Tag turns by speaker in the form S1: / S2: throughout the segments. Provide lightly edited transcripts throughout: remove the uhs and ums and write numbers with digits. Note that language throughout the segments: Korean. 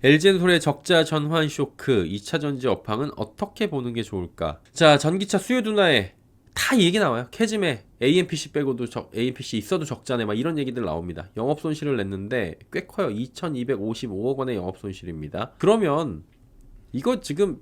S1: LG엔솔의 적자 전환 쇼크, 2차 전지 업황은 어떻게 보는 게 좋을까? 자, 전기차 수요 둔화에 다 이 얘기 나와요. 캐즘에 AMPC 빼고도 AMPC 있어도 적자네 막 이런 얘기들 나옵니다. 영업 손실을 냈는데 꽤 커요. 2,255억 원의 영업 손실입니다. 그러면 이거 지금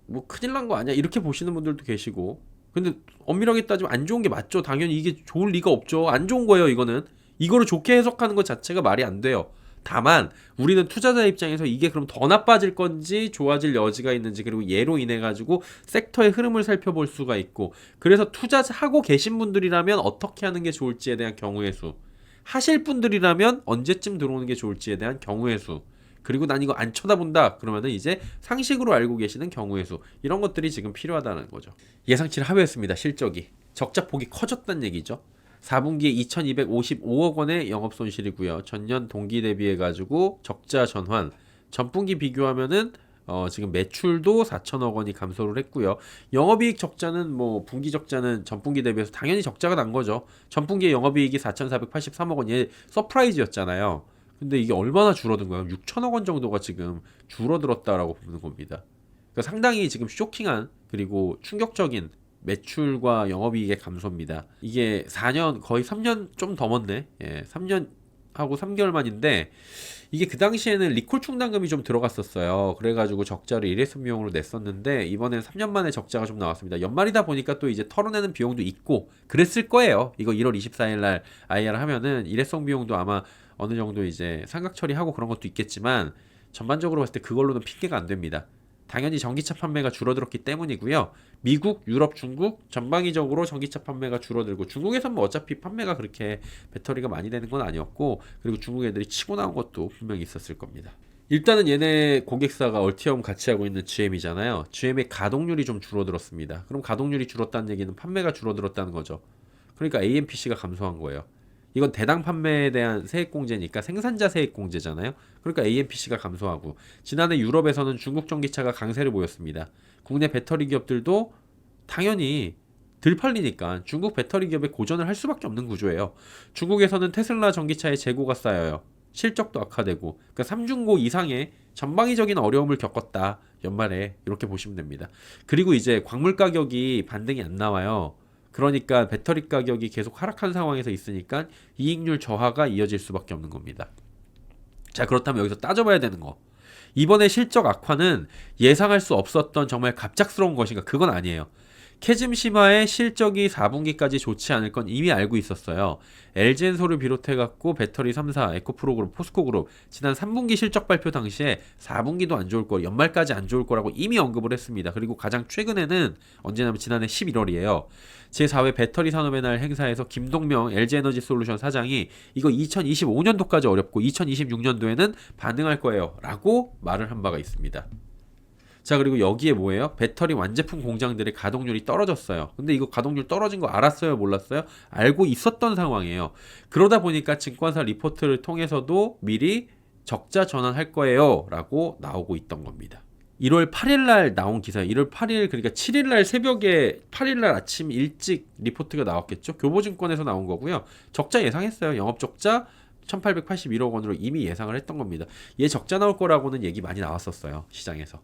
S1: 뭐 큰일 난 거 아니야? 이렇게 보시는 분들도 계시고. 근데 엄밀하게 따지면 안 좋은 게 맞죠. 당연히 이게 좋을 리가 없죠. 안 좋은 거예요, 이거는. 이거를 좋게 해석하는 것 자체가 말이 안 돼요. 다만 우리는 투자자 입장에서 이게 그럼 더 나빠질 건지 좋아질 여지가 있는지, 그리고 얘로 인해 가지고 섹터의 흐름을 살펴볼 수가 있고, 그래서 투자하고 계신 분들이라면 어떻게 하는 게 좋을지에 대한 경우의 수, 하실 분들이라면 언제쯤 들어오는 게 좋을지에 대한 경우의 수, 그리고 난 이거 안 쳐다본다 그러면은 이제 상식으로 알고 계시는 경우의 수, 이런 것들이 지금 필요하다는 거죠. 예상치를 하회했습니다. 실적이 적자 폭이 커졌다는 얘기죠. 4분기에 2,255억 원의 영업 손실이고요. 전년 동기 대비해 가지고 적자 전환. 전분기 비교하면은 지금 매출도 4천억 원이 감소를 했고요. 영업이익 적자는 뭐 분기 적자는 전분기 대비해서 당연히 적자가 난 거죠. 전분기에 영업이익이 4,483억 원, 얘 서프라이즈였잖아요. 근데 이게 얼마나 줄어든 거예요? 6천억 원 정도가 지금 줄어들었다라고 보는 겁니다. 그러니까 상당히 지금 쇼킹한, 그리고 충격적인 매출과 영업이익의 감소입니다. 이게 4년, 거의 3년 좀 더 넘었네. 예, 3년 하고 3개월 만인데, 이게 그 당시에는 리콜 충당금이 좀 들어갔었어요. 그래가지고 적자를 일회성 비용으로 냈었는데, 이번엔 3년 만에 적자가 좀 나왔습니다. 연말이다 보니까 또 이제 털어내는 비용도 있고 그랬을 거예요. 이거 1월 24일 날 IR 하면은 일회성 비용도 아마 어느 정도 이제 상각 처리하고 그런 것도 있겠지만, 전반적으로 봤을 때 그걸로는 핑계가 안 됩니다. 당연히 전기차 판매가 줄어들었기 때문이고요. 미국, 유럽, 중국 전방위적으로 전기차 판매가 줄어들고, 중국에서는 뭐 어차피 판매가 그렇게 배터리가 많이 되는 건 아니었고, 그리고 중국 애들이 치고 나온 것도 분명히 있었을 겁니다. 일단은 얘네 고객사가 얼티엄 같이 하고 있는 GM이잖아요. GM의 가동률이 좀 줄어들었습니다. 그럼 가동률이 줄었다는 얘기는 판매가 줄어들었다는 거죠. 그러니까 AMPC가 감소한 거예요. 이건 대당 판매에 대한 세액공제니까 생산자 세액공제잖아요. 그러니까 AMPC가 감소하고, 지난해 유럽에서는 중국 전기차가 강세를 보였습니다. 국내 배터리 기업들도 당연히 들 팔리니까 중국 배터리 기업에 고전을 할 수밖에 없는 구조예요. 중국에서는 테슬라 전기차의 재고가 쌓여요. 실적도 악화되고, 그러니까 삼중고 이상의 전방위적인 어려움을 겪었다. 연말에 이렇게 보시면 됩니다. 그리고 이제 광물 가격이 반등이 안 나와요. 그러니까 배터리 가격이 계속 하락한 상황에서 있으니까 이익률 저하가 이어질 수밖에 없는 겁니다. 자, 그렇다면 여기서 따져봐야 되는 거. 이번에 실적 악화는 예상할 수 없었던 정말 갑작스러운 것인가? 그건 아니에요. 캐즘 심화의 실적이 4분기까지 좋지 않을 건 이미 알고 있었어요. LG엔솔을 비롯해갖고 배터리 3사, 에코프로그룹, 포스코그룹 지난 3분기 실적 발표 당시에 4분기도 안 좋을 거, 연말까지 안 좋을 거라고 이미 언급을 했습니다. 그리고 가장 최근에는 언제냐면 지난해 11월이에요. 제4회 배터리 산업의 날 행사에서 김동명 LG에너지 솔루션 사장이 이거 2025년도까지 어렵고 2026년도에는 반응할 거예요 라고 말을 한 바가 있습니다. 자, 그리고 여기에 뭐예요? 배터리 완제품 공장들의 가동률이 떨어졌어요. 근데 이거 가동률 떨어진 거 알았어요? 몰랐어요? 알고 있었던 상황이에요. 그러다 보니까 증권사 리포트를 통해서도 미리 적자 전환할 거예요 라고 나오고 있던 겁니다. 1월 8일 날 나온 기사예요. 1월 8일, 그러니까 7일 날 새벽에 8일 날 아침 일찍 리포트가 나왔겠죠. 교보증권에서 나온 거고요. 적자 예상했어요. 영업 적자 1881억 원으로 이미 예상을 했던 겁니다. 얘 적자 나올 거라고는 얘기 많이 나왔었어요, 시장에서.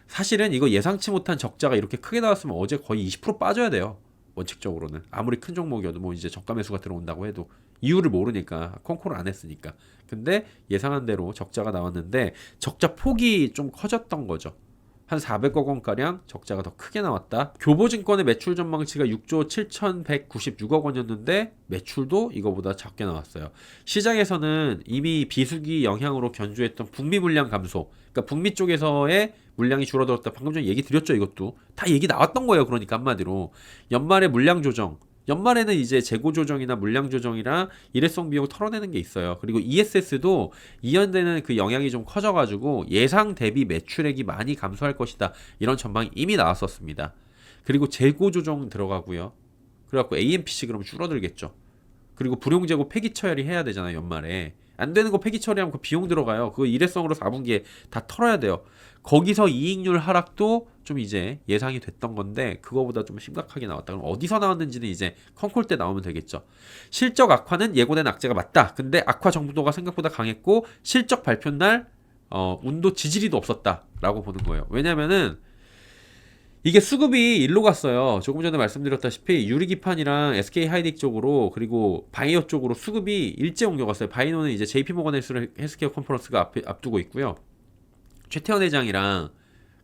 S1: 사실은 이거 예상치 못한 적자가 이렇게 크게 나왔으면 어제 거의 20% 빠져야 돼요. 원칙적으로는 아무리 큰 종목이어도, 뭐 이제 저가 매수가 들어온다고 해도 이유를 모르니까, 컨콜을 안 했으니까. 근데 예상한 대로 적자가 나왔는데 적자 폭이 좀 커졌던 거죠. 한 400억 원가량 적자가 더 크게 나왔다. 교보증권의 매출 전망치가 6조 7,196억 원이었는데 매출도 이거보다 작게 나왔어요. 시장에서는 이미 비수기 영향으로 견주했던 북미 물량 감소, 그러니까 북미 쪽에서의 물량이 줄어들었다. 방금 전에 얘기 드렸죠. 이것도 다 얘기 나왔던 거예요. 그러니까 한마디로 연말에 물량 조정, 연말에는 이제 재고 조정이나 물량 조정이랑 일회성 비용 털어내는 게 있어요. 그리고 ESS도 이연되는 그 영향이 좀 커져가지고 예상 대비 매출액이 많이 감소할 것이다. 이런 전망이 이미 나왔었습니다. 그리고 재고 조정 들어가고요. 그래갖고 AMPC 그러면 줄어들겠죠. 그리고 불용 재고 폐기 처리 해야 되잖아요. 연말에 안 되는 거 폐기 처리하면 그 비용 들어가요. 그거 일회성으로 4분기에 다 털어야 돼요. 거기서 이익률 하락도 좀 이제 예상이 됐던 건데 그거보다 좀 심각하게 나왔다. 그럼 어디서 나왔는지는 이제 컨콜 때 나오면 되겠죠. 실적 악화는 예고된 악재가 맞다. 근데 악화 정도가 생각보다 강했고 실적 발표 날 운도 지지리도 없었다라고 보는 거예요. 왜냐면은 이게 수급이 일로 갔어요. 조금 전에 말씀드렸다시피 유리기판이랑 SK 하이닉 쪽으로 그리고 바이오 쪽으로 수급이 일제 옮겨갔어요. 바이오는 이제 JP모건 헬스케어 컨퍼런스가 앞두고 있고요. 최태원 회장이랑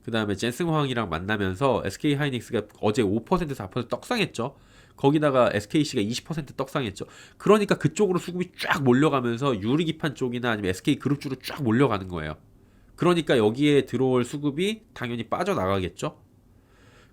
S1: 그 다음에 젠슨 황이랑 만나면서 SK 하이닉스가 어제 5%에서 4% 떡상했죠. 거기다가 SKC가 20% 떡상했죠. 그러니까 그쪽으로 수급이 쫙 몰려가면서 유리기판 쪽이나 아니면 SK 그룹 쪽으로 쫙 몰려가는 거예요. 그러니까 여기에 들어올 수급이 당연히 빠져나가겠죠.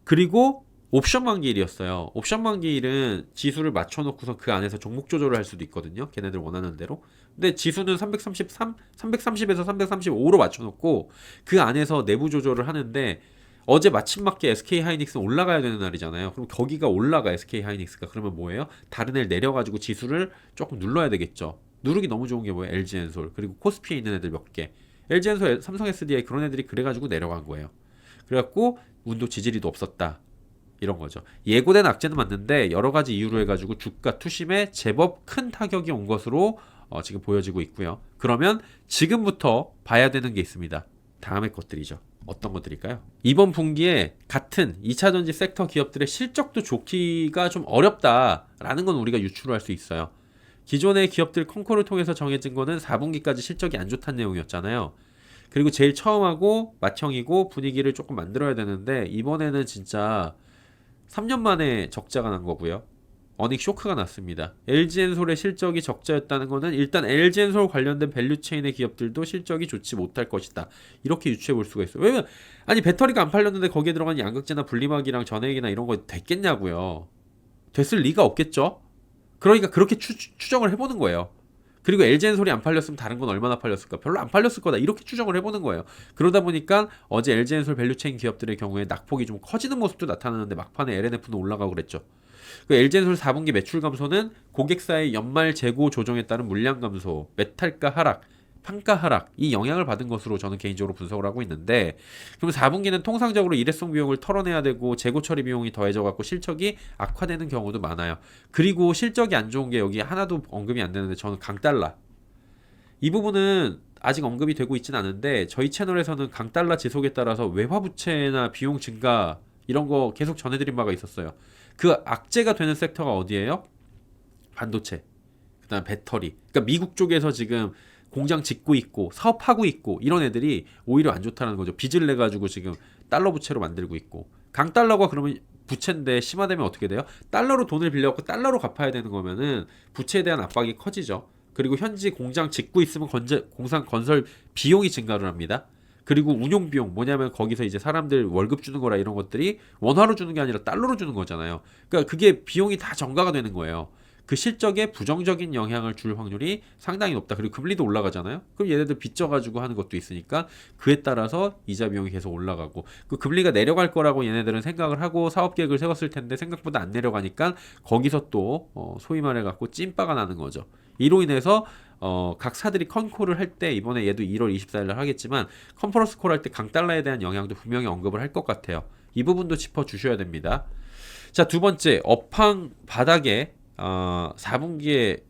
S1: 그리고 옵션 만기일이었어요. 옵션 만기일은 지수를 맞춰놓고서 그 안에서 종목 조절을 할 수도 있거든요. 걔네들 원하는 대로. 근데 지수는 330에서 335로 맞춰놓고 그 안에서 내부 조절을 하는데 어제 마침 맞게 SK 하이닉스는 올라가야 되는 날이잖아요. 그럼 거기가 올라가 SK 하이닉스가 그러면 뭐예요? 다른 애 내려가지고 지수를 조금 눌러야 되겠죠. 누르기 너무 좋은 게 뭐예요? LG엔솔 그리고 코스피에 있는 애들 몇 개. LG엔솔, 삼성 SDI 그런 애들이 그래가지고 내려간 거예요. 그래갖고 운도 지지리도 없었다. 이런 거죠. 예고된 악재는 맞는데 여러 가지 이유로 해가지고 주가 투심에 제법 큰 타격이 온 것으로 지금 보여지고 있고요. 그러면 지금부터 봐야 되는 게 있습니다. 다음의 것들이죠. 어떤 것들일까요? 이번 분기에 같은 2차전지 섹터 기업들의 실적도 좋기가 좀 어렵다라는 건 우리가 유추할 수 있어요. 기존의 기업들 컨코를 통해서 정해진 거는 4분기까지 실적이 안 좋다는 내용이었잖아요. 그리고 제일 처음하고 맏형이고 분위기를 조금 만들어야 되는데 이번에는 진짜 3년 만에 적자가 난 거고요. 어닝 쇼크가 났습니다. LG엔솔의 실적이 적자였다는 거는 일단 LG엔솔 관련된 밸류체인의 기업들도 실적이 좋지 못할 것이다. 이렇게 유추해 볼 수가 있어요. 왜냐면 아니 배터리가 안 팔렸는데 거기에 들어간 양극재나 분리막이랑 전해액이나 이런 거 됐겠냐고요. 됐을 리가 없겠죠. 그러니까 그렇게 추정을 해보는 거예요. 그리고 LG엔솔이 안 팔렸으면 다른 건 얼마나 팔렸을까? 별로 안 팔렸을 거다. 이렇게 추정을 해보는 거예요. 그러다 보니까 어제 LG엔솔 밸류체인 기업들의 경우에 낙폭이 좀 커지는 모습도 나타나는데 막판에 LNF는 올라가고 그랬죠. 그 LG엔솔 4분기 매출 감소는 고객사의 연말 재고 조정에 따른 물량 감소, 메탈가 하락, 판가 하락 이 영향을 받은 것으로 저는 개인적으로 분석을 하고 있는데 그럼 4분기는 통상적으로 일회성 비용을 털어내야 되고 재고 처리 비용이 더해져 갖고 실적이 악화되는 경우도 많아요. 그리고 실적이 안 좋은 게 여기 하나도 언급이 안 되는데 저는 강달러 이 부분은 아직 언급이 되고 있진 않은데 저희 채널에서는 강달러 지속에 따라서 외화 부채나 비용 증가 이런 거 계속 전해드린 바가 있었어요. 그 악재가 되는 섹터가 어디예요? 반도체, 그다음 배터리. 그러니까 미국 쪽에서 지금 공장 짓고 있고 사업하고 있고 이런 애들이 오히려 안 좋다는 거죠. 빚을 내 가지고 지금 달러 부채로 만들고 있고 강달러가 그러면 부채인데 심화되면 어떻게 돼요? 달러로 돈을 빌려갖고 달러로 갚아야 되는 거면은 부채에 대한 압박이 커지죠. 그리고 현지 공장 짓고 있으면 공장 건설 비용이 증가를 합니다. 그리고 운용 비용 뭐냐면 거기서 이제 사람들 월급 주는 거라 이런 것들이 원화로 주는 게 아니라 달러로 주는 거잖아요. 그러니까 그게 비용이 다 전가가 되는 거예요. 그 실적에 부정적인 영향을 줄 확률이 상당히 높다. 그리고 금리도 올라가잖아요. 그럼 얘네들 빚져가지고 하는 것도 있으니까 그에 따라서 이자 비용이 계속 올라가고 그 금리가 내려갈 거라고 얘네들은 생각을 하고 사업 계획을 세웠을 텐데 생각보다 안 내려가니까 거기서 또 소위 말해 갖고 찐빠가 나는 거죠. 이로 인해서 각 사들이 컨콜을 할 때 이번에 얘도 1월 24일 날 하겠지만 컨퍼런스 콜 할 때 강달러에 대한 영향도 분명히 언급을 할 것 같아요. 이 부분도 짚어 주셔야 됩니다. 자, 두 번째 업황 바닥에 4분기에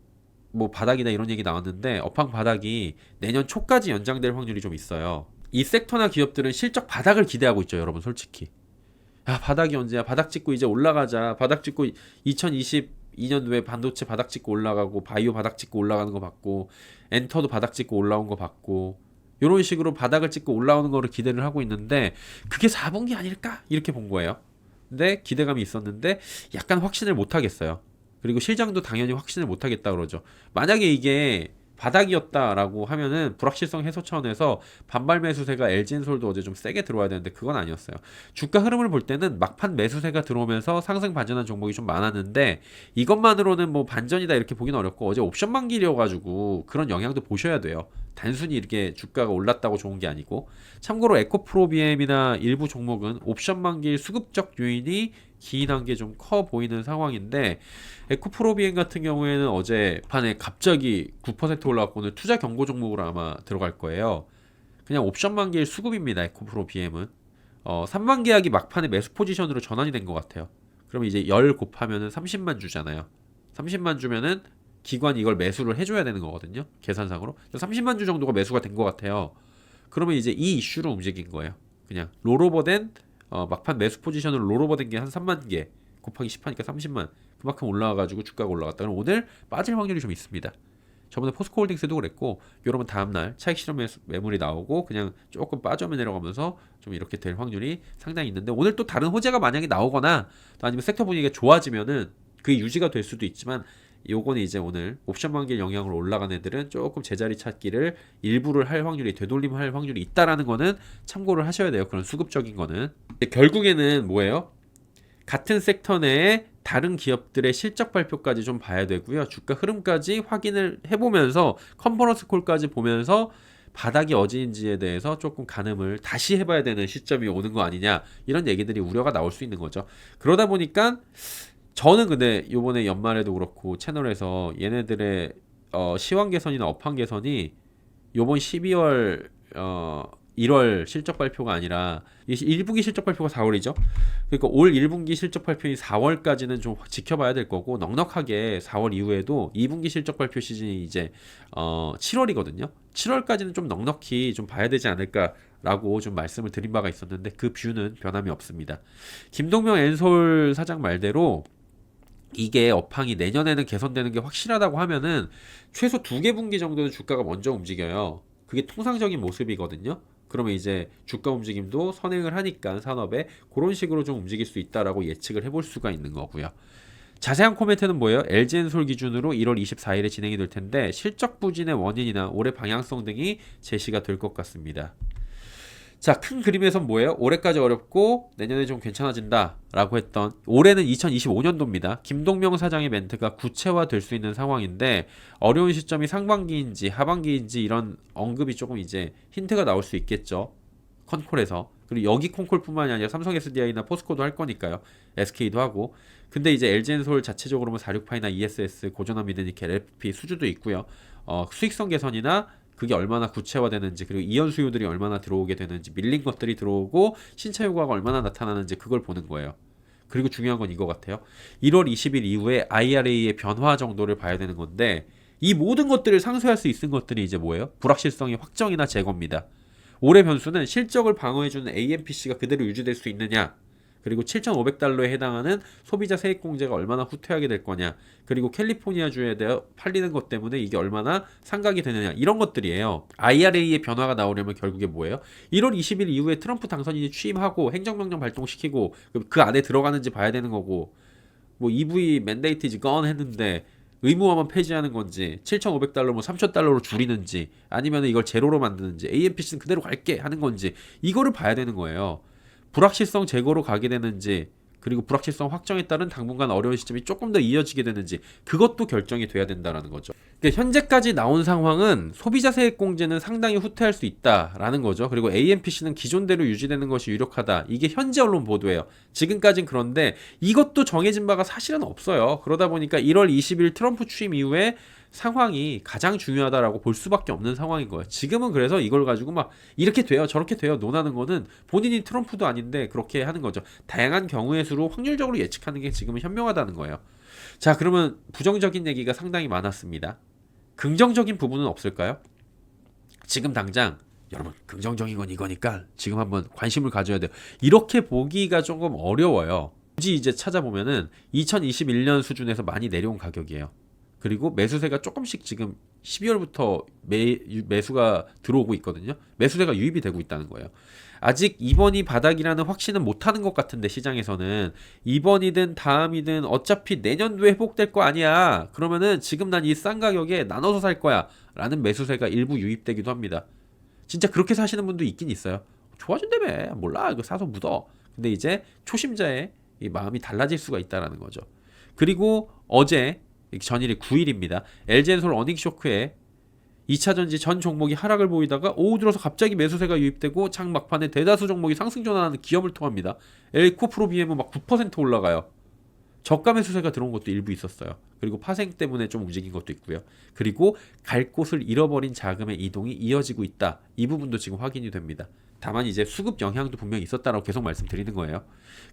S1: 뭐 바닥이다 이런 얘기 나왔는데 업황 바닥이 내년 초까지 연장될 확률이 좀 있어요. 이 섹터나 기업들은 실적 바닥을 기대하고 있죠, 여러분 솔직히. 야, 바닥이 언제야? 바닥 찍고 이제 올라가자. 바닥 찍고 2022년도에 반도체 바닥 찍고 올라가고 바이오 바닥 찍고 올라가는 거 봤고 엔터도 바닥 찍고 올라온 거 봤고 이런 식으로 바닥을 찍고 올라오는 거를 기대를 하고 있는데 그게 4분기 아닐까? 이렇게 본 거예요. 근데 기대감이 있었는데 약간 확신을 못 하겠어요. 그리고 실장도 당연히 확신을 못 하겠다 그러죠. 만약에 이게 바닥이었다라고 하면은 불확실성 해소 차원에서 반발 매수세가 LG엔솔도 어제 좀 세게 들어와야 되는데 그건 아니었어요. 주가 흐름을 볼 때는 막판 매수세가 들어오면서 상승 반전한 종목이 좀 많았는데 이것만으로는 뭐 반전이다 이렇게 보기는 어렵고 어제 옵션 만기려가지고 그런 영향도 보셔야 돼요. 단순히 이렇게 주가가 올랐다고 좋은 게 아니고 참고로 에코프로비엠이나 일부 종목은 옵션 만기일 수급적 요인이 기인한 게 좀 커 보이는 상황인데 에코프로비엠 같은 경우에는 어제 판에 갑자기 9% 올라왔고 오늘 투자 경고 종목으로 아마 들어갈 거예요. 그냥 옵션 만기일 수급입니다. 에코프로비엠은 3만 계약이 막판에 매수 포지션으로 전환이 된 것 같아요. 그러면 이제 10 곱하면은 30만 주잖아요. 30만 주면은 기관이 이걸 매수를 해줘야 되는 거거든요. 계산상으로 30만 주 정도가 매수가 된 것 같아요. 그러면 이제 이 이슈로 움직인 거예요. 그냥 롤오버된 막판 매수 포지션을 롤오버된 게 한 3만 개 곱하기 10하니까 30만, 그만큼 올라와가지고 주가가 올라갔다. 그럼 오늘 빠질 확률이 좀 있습니다. 저번에 포스코홀딩스도 그랬고, 여러분 다음날 차익 실현 매물이 나오고 그냥 조금 빠져 내려가면서 좀 이렇게 될 확률이 상당히 있는데, 오늘 또 다른 호재가 만약에 나오거나 또 아니면 섹터 분위기가 좋아지면은 그게 유지가 될 수도 있지만, 요거는 이제 오늘 옵션 만기 영향으로 올라간 애들은 조금 제자리 찾기를 일부를 할 확률이, 되돌림할 확률이 있다라는 거는 참고를 하셔야 돼요. 그런 수급적인 거는. 결국에는 뭐예요? 같은 섹터 내에 다른 기업들의 실적 발표까지 좀 봐야 되고요. 주가 흐름까지 확인을 해보면서 컨퍼런스 콜까지 보면서 바닥이 어디인지에 대해서 조금 가늠을 다시 해봐야 되는 시점이 오는 거 아니냐, 이런 얘기들이 우려가 나올 수 있는 거죠. 그러다 보니까 저는 근데 요번에 연말에도 그렇고 채널에서 얘네들의 시황 개선이나 업황 개선이 요번 12월 1월 실적 발표가 아니라 1분기 실적 발표가 4월이죠. 그러니까 올 1분기 실적 발표인 4월까지는 좀 지켜봐야 될 거고, 넉넉하게 4월 이후에도 2분기 실적 발표 시즌이 이제 7월이거든요. 7월까지는 좀 넉넉히 좀 봐야 되지 않을까라고 좀 말씀을 드린 바가 있었는데, 그 뷰는 변함이 없습니다. 김동명 엔솔 사장 말대로 이게 업황이 내년에는 개선되는 게 확실하다고 하면은 최소 2개 분기 정도는 주가가 먼저 움직여요. 그게 통상적인 모습이거든요. 그러면 이제 주가 움직임도 선행을 하니까 산업에 그런 식으로 좀 움직일 수 있다라고 예측을 해볼 수가 있는 거고요. 자세한 코멘트는 뭐예요? LG엔솔 기준으로 1월 24일에 진행이 될 텐데, 실적 부진의 원인이나 올해 방향성 등이 제시가 될 것 같습니다. 자, 큰 그림에선 뭐예요? 올해까지 어렵고 내년에 좀 괜찮아진다 라고 했던, 올해는 2025년도입니다. 김동명 사장의 멘트가 구체화될 수 있는 상황인데, 어려운 시점이 상반기인지 하반기인지 이런 언급이 조금 이제 힌트가 나올 수 있겠죠. 컨콜에서. 그리고 여기 콘콜뿐만이 아니라 삼성 SDI나 포스코도 할 거니까요. SK도 하고. 근데 이제 LG엔솔 자체적으로 뭐 46파이나 ESS, 고전환 미드니켈, LFP 수주도 있고요. 수익성 개선이나 그게 얼마나 구체화되는지, 그리고 이연 수요들이 얼마나 들어오게 되는지, 밀린 것들이 들어오고 신차 효과가 얼마나 나타나는지, 그걸 보는 거예요. 그리고 중요한 건 이거 같아요. 1월 20일 이후에 IRA의 변화 정도를 봐야 되는 건데, 이 모든 것들을 상쇄할 수 있는 것들이 이제 뭐예요? 불확실성의 확정이나 제거입니다. 올해 변수는 실적을 방어해주는 AMPC가 그대로 유지될 수 있느냐, 그리고 7,500달러에 해당하는 소비자 세액공제가 얼마나 후퇴하게 될 거냐, 그리고 캘리포니아주에 대해 팔리는 것 때문에 이게 얼마나 상각이 되느냐, 이런 것들이에요. IRA의 변화가 나오려면 결국에 뭐예요? 1월 20일 이후에 트럼프 당선인이 취임하고 행정명령 발동시키고 그 안에 들어가는지 봐야 되는 거고, 뭐 EV 맨데이트 이즈 건 했는데 의무화만 폐지하는 건지, 7,500달러 뭐 3,000달러로 줄이는지, 아니면 이걸 제로로 만드는지, AMPC는 그대로 갈게 하는 건지, 이거를 봐야 되는 거예요. 불확실성 제거로 가게 되는지, 그리고 불확실성 확정에 따른 당분간 어려운 시점이 조금 더 이어지게 되는지, 그것도 결정이 돼야 된다라는 거죠. 그러니까 현재까지 나온 상황은 소비자 세액 공제는 상당히 후퇴할 수 있다라는 거죠. 그리고 AMPC는 기존대로 유지되는 것이 유력하다. 이게 현재 언론 보도예요. 지금까진 그런데 이것도 정해진 바가 사실은 없어요. 그러다 보니까 1월 20일 트럼프 취임 이후에 상황이 가장 중요하다라고 볼 수밖에 없는 상황인 거예요. 지금은 그래서 이걸 가지고 막 이렇게 돼요, 저렇게 돼요 논하는 거는, 본인이 트럼프도 아닌데 그렇게 하는 거죠. 다양한 경우의 수로 확률적으로 예측하는 게 지금은 현명하다는 거예요. 자, 그러면 부정적인 얘기가 상당히 많았습니다. 긍정적인 부분은 없을까요? 지금 당장 여러분, 긍정적인 건 이거니까 지금 한번 관심을 가져야 돼요. 이렇게 보기가 조금 어려워요. 굳이 이제 찾아보면은 2021년 수준에서 많이 내려온 가격이에요. 그리고 매수세가 조금씩 지금 12월부터 매수가 들어오고 있거든요. 매수세가 유입이 되고 있다는 거예요. 아직 이번이 바닥이라는 확신은 못하는 것 같은데, 시장에서는 이번이든 다음이든 어차피 내년도에 회복될 거 아니야, 그러면은 지금 난 이 싼 가격에 나눠서 살 거야 라는 매수세가 일부 유입되기도 합니다. 진짜 그렇게 사시는 분도 있긴 있어요. 좋아진다며, 몰라, 이거 사서 묻어. 근데 이제 초심자의 이 마음이 달라질 수가 있다라는 거죠. 그리고 어제 전일이 9일입니다. LG엔솔 어닝 쇼크에 2차전지 전 종목이 하락을 보이다가 오후 들어서 갑자기 매수세가 유입되고 장 막판에 대다수 종목이 상승 전환하는 기염을 통합니다. 엘코프로 BM은 막 9% 올라가요. 저가 매수세가 들어온 것도 일부 있었어요. 그리고 파생 때문에 좀 움직인 것도 있고요. 그리고 갈 곳을 잃어버린 자금의 이동이 이어지고 있다. 이 부분도 지금 확인이 됩니다. 다만 이제 수급 영향도 분명히 있었다라고 계속 말씀드리는 거예요.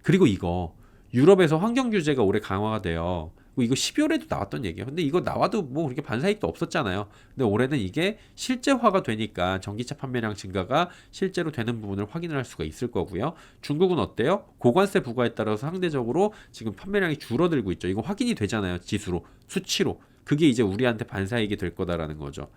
S1: 그리고 이거 유럽에서 환경 규제가 올해 강화가 돼요. 이거 12월에도 나왔던 얘기예요. 근데 이거 나와도 뭐 그렇게 반사이익도 없었잖아요. 근데 올해는 이게 실제화가 되니까 전기차 판매량 증가가 실제로 되는 부분을 확인을 할 수가 있을 거고요. 중국은 어때요? 고관세 부과에 따라서 상대적으로 지금 판매량이 줄어들고 있죠. 이거 확인이 되잖아요. 지수로, 수치로. 그게 이제 우리한테 반사이익이 될 거다라는 거죠.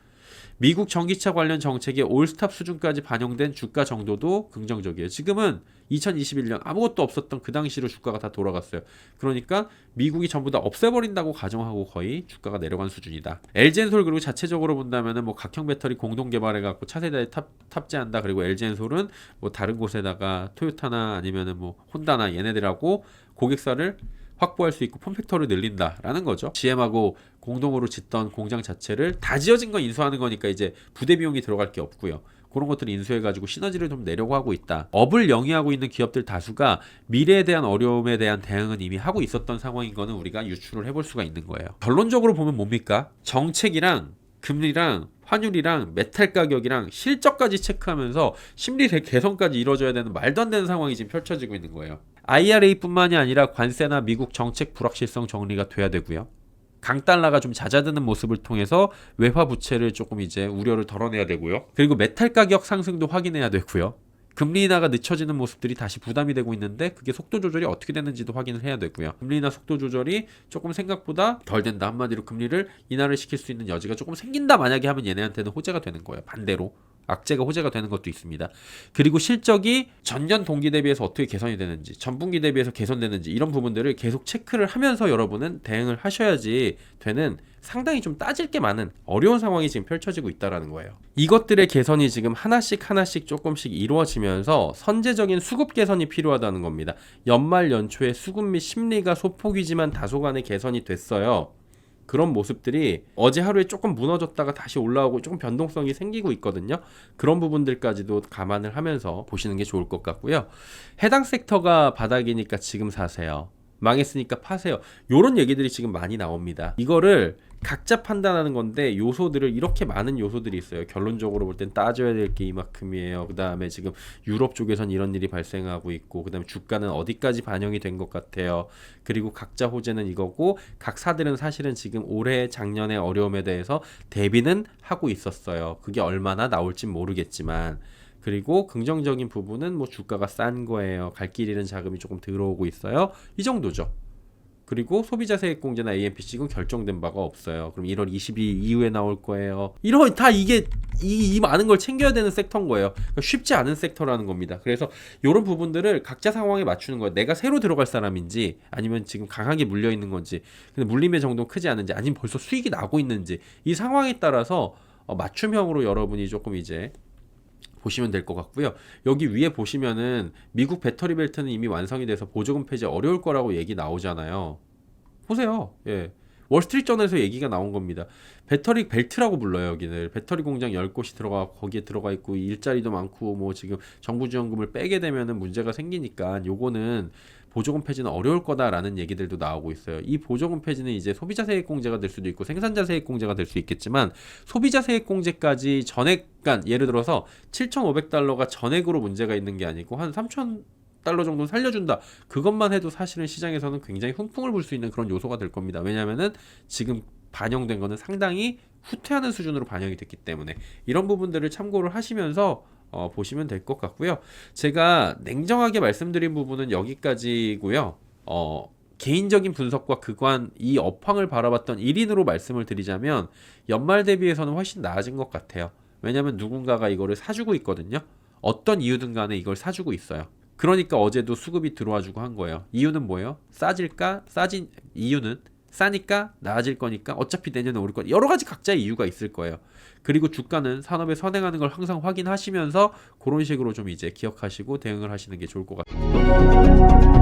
S1: 미국 전기차 관련 정책의 올스탑 수준까지 반영된 주가 정도도 긍정적이에요. 지금은 2021년 아무것도 없었던 그 당시로 주가가 다 돌아갔어요. 그러니까 미국이 전부 다 없애버린다고 가정하고 거의 주가가 내려간 수준이다. LG엔솔 그리고 자체적으로 본다면은 뭐 각형 배터리 공동 개발해갖고 차세대에 탑재한다. 그리고 LG엔솔은 뭐 다른 곳에다가 토요타나 아니면은 뭐 혼다나 얘네들하고 고객사를 확보할 수 있고 폼팩터를 늘린다라는 거죠. GM하고 공동으로 짓던 공장 자체를 다 지어진 거 인수하는 거니까 이제 부대 비용이 들어갈 게 없고요. 그런 것들을 인수해가지고 시너지를 좀 내려고 하고 있다. 업을 영위하고 있는 기업들 다수가 미래에 대한 어려움에 대한 대응은 이미 하고 있었던 상황인 거는 우리가 유추를 해볼 수가 있는 거예요. 결론적으로 보면 뭡니까? 정책이랑 금리랑 환율이랑 메탈 가격이랑 실적까지 체크하면서 심리 개선까지 이루어져야 되는 말도 안 되는 상황이 지금 펼쳐지고 있는 거예요. IRA뿐만이 아니라 관세나 미국 정책 불확실성 정리가 돼야 되고요. 강달러가 좀 잦아드는 모습을 통해서 외화 부채를 조금 이제 우려를 덜어내야 되고요. 그리고 메탈 가격 상승도 확인해야 되고요. 금리 인하가 늦춰지는 모습들이 다시 부담이 되고 있는데 그게 속도 조절이 어떻게 되는지도 확인을 해야 되고요. 금리 인하 속도 조절이 조금 생각보다 덜 된다. 한마디로 금리를 인하를 시킬 수 있는 여지가 조금 생긴다 만약에 하면 얘네한테는 호재가 되는 거예요. 반대로. 악재가 호재가 되는 것도 있습니다. 그리고 실적이 전년 동기 대비해서 어떻게 개선이 되는지, 전분기 대비해서 개선되는지 이런 부분들을 계속 체크를 하면서 여러분은 대응을 하셔야지 되는 상당히 좀 따질 게 많은 어려운 상황이 지금 펼쳐지고 있다는 거예요. 이것들의 개선이 지금 하나씩 조금씩 이루어지면서 선제적인 수급 개선이 필요하다는 겁니다. 연말 연초에 수급 및 심리가 소폭이지만 다소간의 개선이 됐어요. 그런 모습들이 어제 하루에 조금 무너졌다가 다시 올라오고 조금 변동성이 생기고 있거든요. 그런 부분들까지도 감안을 하면서 보시는 게 좋을 것 같고요. 해당 섹터가 바닥이니까 지금 사세요. 망했으니까 파세요. 요런 얘기들이 지금 많이 나옵니다. 이거를 각자 판단하는 건데 요소들을 이렇게 많은 요소들이 있어요. 결론적으로 볼 땐 따져야 될 게 이만큼이에요. 그 다음에 지금 유럽 쪽에선 이런 일이 발생하고 있고 그 다음에 주가는 어디까지 반영이 된 것 같아요. 그리고 각자 호재는 이거고 각 사들은 사실은 지금 올해 작년의 어려움에 대해서 대비는 하고 있었어요. 그게 얼마나 나올진 모르겠지만 그리고 긍정적인 부분은 뭐 주가가 싼 거예요. 갈 길 잃은 자금이 조금 들어오고 있어요. 이 정도죠. 그리고 소비자 세액공제나 AMPC는 결정된 바가 없어요. 그럼 1월 22일 이후에 나올 거예요. 이런 다 이게 이 많은 걸 챙겨야 되는 섹터인 거예요. 그러니까 쉽지 않은 섹터라는 겁니다. 그래서 이런 부분들을 각자 상황에 맞추는 거예요. 내가 새로 들어갈 사람인지 아니면 지금 강하게 물려 있는 건지, 근데 물림의 정도는 크지 않은지, 아니면 벌써 수익이 나고 있는지 이 상황에 따라서 맞춤형으로 여러분이 조금 이제 보시면 될 것 같고요. 여기 위에 보시면은 미국 배터리 벨트는 이미 완성이 돼서 보조금 폐지 어려울 거라고 얘기 나오잖아요. 보세요. 예. 월스트리트저널에서 얘기가 나온 겁니다. 배터리 벨트라고 불러요. 여기는 배터리 공장 10곳이 들어가 거기에 들어가 있고 일자리도 많고 뭐 지금 정부 지원금을 빼게 되면은 문제가 생기니까 요거는 보조금 폐지는 어려울 거다라는 얘기들도 나오고 있어요. 이 보조금 폐지는 이제 소비자 세액 공제가 될 수도 있고 생산자 세액 공제가 될 수 있겠지만 소비자 세액 공제까지 전액, 그러니까 예를 들어서 7,500달러가 전액으로 문제가 있는 게 아니고 한 3,000달러 정도는 살려준다. 그것만 해도 사실은 시장에서는 굉장히 훈풍을 불 수 있는 그런 요소가 될 겁니다. 왜냐하면은 지금 반영된 거는 상당히 후퇴하는 수준으로 반영이 됐기 때문에 이런 부분들을 참고를 하시면서 보시면 될 것 같고요. 제가 냉정하게 말씀드린 부분은 여기까지고요. 개인적인 분석과 그간 이 업황을 바라봤던 1인으로 말씀을 드리자면 연말 대비해서는 훨씬 나아진 것 같아요. 왜냐하면 누군가가 이거를 사주고 있거든요. 어떤 이유든 간에 이걸 사주고 있어요. 그러니까 어제도 수급이 들어와주고 한 거예요. 이유는 뭐예요? 싸질까? 싸진 이유는 싸니까 나아질 거니까 어차피 내년에 오를 거니까 여러 가지 각자의 이유가 있을 거예요. 그리고 주가는 산업에 선행하는 걸 항상 확인하시면서 그런 식으로 좀 이제 기억하시고 대응을 하시는 게 좋을 것 같아요.